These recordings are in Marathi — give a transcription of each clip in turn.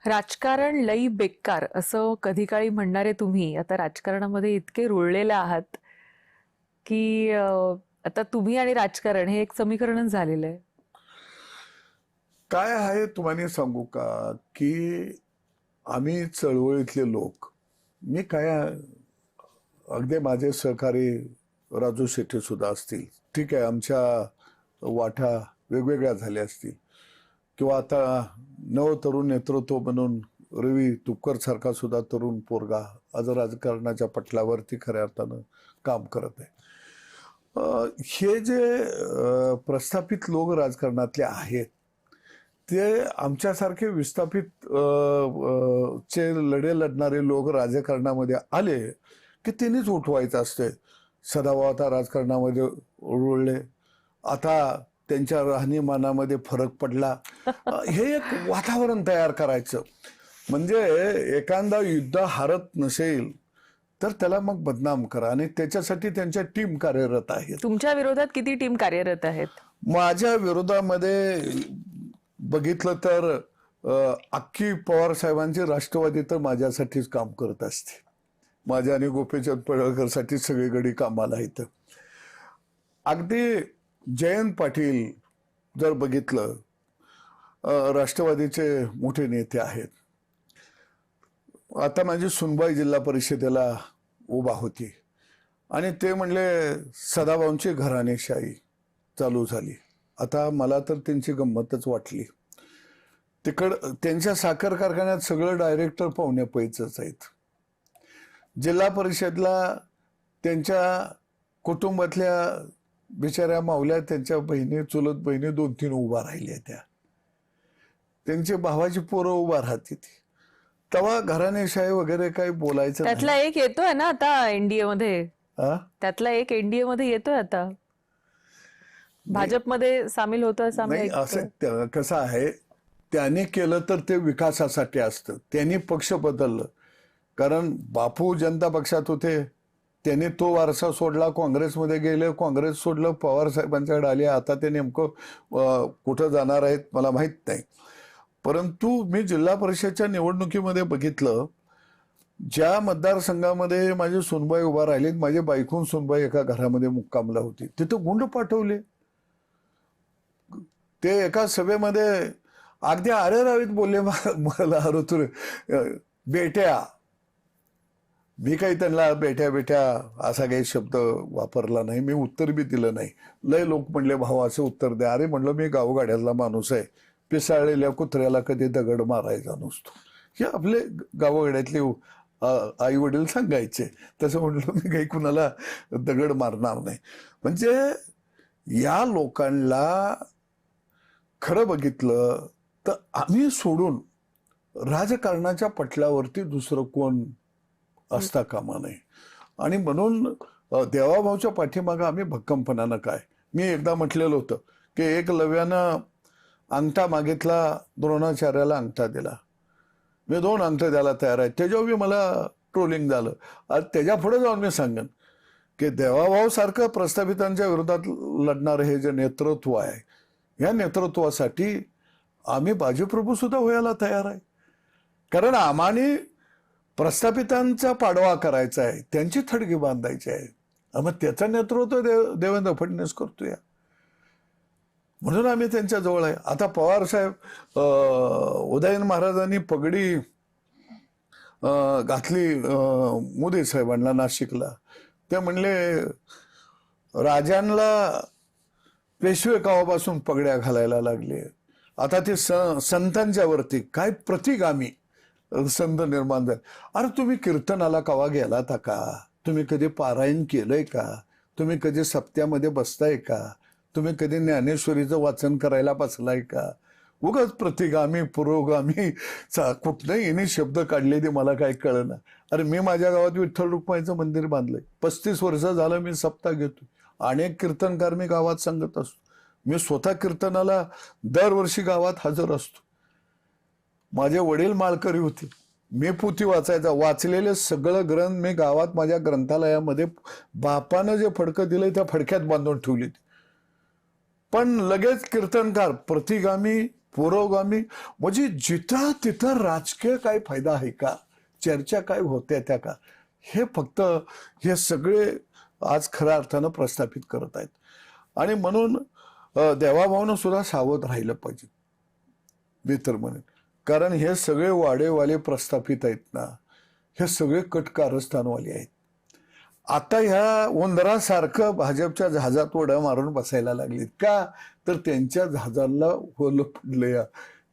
राजकारण लई बेकार असं कधी काळी म्हणणारे तुम्ही आता राजकारणामध्ये इतके रुळलेले आहात की आता तुम्ही आणि राजकारण हे एक समीकरणच झालेलं आहे. काय आहे तुम्हाला सांगू का की आम्ही चळवळीतले लोक, मी काय अगदी माझे सहकारी राजू शेट्टी सुद्धा असतील, ठीक आहे, आमच्या वाटा वेगवेगळ्या झाल्या असतील, किंवा आता नवतरुण नेतृत्व म्हणून रवी तुपकर सारखा सुद्धा तरुण पोरगा आज राजकारणाच्या पटलावरती खऱ्या अर्थानं काम करत आहे. हे जे प्रस्थापित लोक राजकारणातले आहेत ते आमच्यासारखे विस्थापित चे लढे लढणारे लोक राजकारणामध्ये आले की त्यांनीच उठवायचं असते. सदाभाऊ आता राजकारणामध्ये रुळले, आता त्यांच्या राहणीमानामध्ये फरक पडला. हे एक वातावरण तयार करायचं म्हणजे एखादा युद्ध हारत नसेल तर त्याला मग बदनाम करा, आणि त्याच्यासाठी त्यांच्या टीम कार्यरत आहेत. तुमच्या विरोधात किती टीम कार्यरत आहेत? माझ्या विरोधामध्ये बघितलं तर अख्खी पवार साहेबांची राष्ट्रवादी तर माझ्यासाठीच काम करत असते. माझ्या आणि गोपीचंद पडळकरसाठी सगळीकडे कामाला येतं. अगदी जयंत पाटील जर बघितलं, राष्ट्रवादीचे मोठे नेते आहेत. आता माझी सुनबाई जिल्हा परिषदेला उभा होती आणि ते म्हणले सदाभाऊंची घराणेशाही चालू झाली. आता मला तर त्यांची गंमतच वाटली. त्यांच्या साखर कारखान्यात सगळं डायरेक्टर पाहुण्या पैचंच आहेत. जिल्हा परिषदला त्यांच्या कुटुंबातल्या बिचाऱ्या मावल्या, त्यांच्या बहिणी, चुलत बहिणी 2-3 उभा राहिल्या. त्यांच्या भावाची पोरं उभा राहते. तेव्हा घराणेशाही वगैरे काही बोलायचं नाही. त्यातला एक येतोय ना आता एनडीए मध्ये, त्यातला एक एनडीए मध्ये येतोय आता, भाजपमध्ये सामील होतोय असं आम्ही ऐकतोय. असं कसं आहे, त्याने केलं तर ते विकासासाठी असतं. त्यांनी पक्ष बदललं, कारण बापू जनता पक्षात होते, त्यांनी तो वारसा सोडला, काँग्रेसमध्ये गेले, काँग्रेस सोडलं, पवार साहेबांच्याकडे आले. आता ते नेमकं कुठं जाणार आहेत मला माहित नाही. परंतु मी जिल्हा परिषदच्या निवडणुकीमध्ये बघितलं, ज्या मतदारसंघामध्ये माझी सुनबाई उभा राहिली, माझी बायकून सुनबाई एका घरामध्ये मुक्कामला होती, तिथं गुंड पाठवले. ते एका सभेमध्ये अगदी आरेरावीत बोलले मला, ऋतू बेट्या. मी काही त्यांना बेट्या बेट्या असा काही शब्द वापरला नाही, मी उत्तर बी दिलं नाही. लय लोक म्हणले भाऊ असं उत्तर द्या. अरे म्हणलं मी गावगाड्यातला माणूस आहे, पिसाळलेल्या कुत्र्याला कधी दगड मारायचा नसतो, हे आपले गावगाड्यातले आई वडील सांगायचे. तसं म्हटलं मी काही कुणाला दगड मारणार नाही. म्हणजे या लोकांना खरं बघितलं तर आम्ही सोडून राजकारणाच्या पटलावरती दुसरं कोण असता कामा नये. आणि म्हणून देवाभाऊच्या पाठीमागं आम्ही भक्कमपणानं काय, मी एकदा म्हटलेलं होतं की एकलव्यानं अंगठा मागितला, द्रोणाचार्याला अंगठा दिला. मी 2 अंगठे द्यायला तयार आहे. त्याच्यावर मला ट्रोलिंग झालं. आज त्याच्या पुढे जाऊन मी सांगेन की देवाभाऊ सारखं प्रस्थापितांच्या विरोधात लढणारं हे जे नेतृत्व आहे, या नेतृत्वासाठी आम्ही बाजीप्रभू सुद्धा व्हायला तयार आहे. कारण आम्हाने प्रस्थापितांचा पाडवा करायचा आहे, त्यांची थडगी बांधायची आहे. मग त्याचं नेतृत्व देवेंद्र फडणवीस करतोय, म्हणून आम्ही त्यांच्या जवळ आहे. आता पवार साहेब, उदयन महाराजांनी पगडी घातली मोदी साहेबांना नाशिकला. ते म्हणले राजांना पेशवे कावापासून पगड्या घालायला लागले. आता ते संतांच्या वरती काय प्रतिगामी संत निर्माण झाले. अरे तुम्ही कीर्तनाला कवा गेलात का? तुम्ही कधी पारायण केलंय का? तुम्ही कधी सप्त्यामध्ये बसताय का? तुम्ही कधी ज्ञानेश्वरीचं वाचन करायला बसलाय का? उगाच प्रतिगामी पुरोगामी कुठलंही येणे शब्द काढले ते मला काय कळना. अरे मी माझ्या गावात विठ्ठल रुक्माईचं मंदिर बांधलंय, 35 वर्ष झालं मी सप्ताह घेतो. अनेक कीर्तनकार मी गावात सांगत असतो. मी स्वतः कीर्तनाला दरवर्षी गावात हजर असतो. माझे वडील माळकरी होते, मी पोथी वाचायचा. वाचलेले सगळं ग्रंथ मी गावात माझ्या ग्रंथालयामध्ये बापानं जे फडकं दिलंय त्या फडक्यात बांधून ठेवली. पण लगेच कीर्तनकार प्रतिगामी पुरोगामी म्हणजे जिथं तिथं राजकीय काय फायदा आहे का, चर्चा काय होत्या त्या का, हे फक्त हे सगळे आज खऱ्या अर्थानं प्रस्थापित करत आहेत. आणि म्हणून देवाभावानं सुद्धा सावध राहिलं पाहिजे, मी तर म्हणेन. कारण हे सगळे वाडेवाले प्रस्थापित आहेत ना, हे सगळे कट कारस्थानवाले आहेत. आता ह्या उंदरासारखं भाजपच्या जहाजात उड्या मारून बसायला लागलीत का, तर त्यांच्या जहाजाला होलं पडलंय,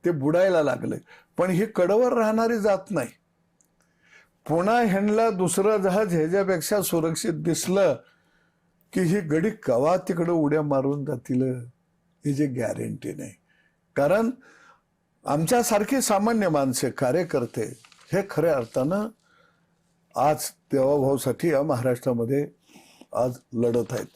ते बुडायला लागले. पण हे कडवर राहणारी जात नाही. पुन्हा ह्यांना दुसरं जहाज ह्याच्यापेक्षा सुरक्षित दिसलं की ही गडी कवा तिकडं उड्या मारून जातील ह्याची गॅरंटी नाही. कारण आमच्यासारखी सामान्य माणसे, कार्यकर्ते हे खऱ्या अर्थानं आज देवाभाऊसाठी या महाराष्ट्रामध्ये आज लढत आहेत.